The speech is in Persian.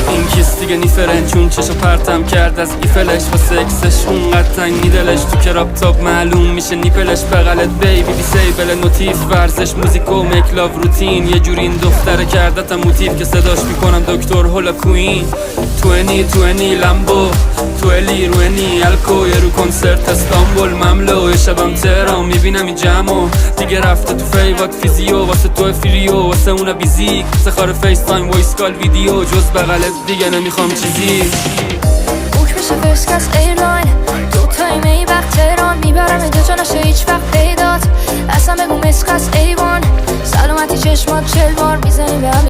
این کیست دیگه نیفرن چون چشو پرتم کرد از ایفلش و سکسش اونقدر تنگی دلش تو کراب تاپ معلوم میشه نیپلش بغلت بیبی دیسیبل نوتیف ورزش موزیک و مکلاو روتین یه جوری این دختره کردتم موتیف که صداش میکنم دکتر هولا کوین 2020 لامبو تو الی روینی الکو یه رو کنسرت استانبول مملو یه شبم تهران میبینم این جمعو دیگه رفته تو فیوات فیزیو واسه تو فریو واسه اونا بیزیک سخار فیس تایم وایس کال ویدیو جز بغلت دیگه نمیخوام چیزی بوک بشه فرست کلاس ایرلاین تو تایمه ای وقت تهران میبرم اینجا جا نشه هیچ وقت پیدات اصلا بگو مسخ است ایوان سلامتی چشمات 40 بار میزنیم به هم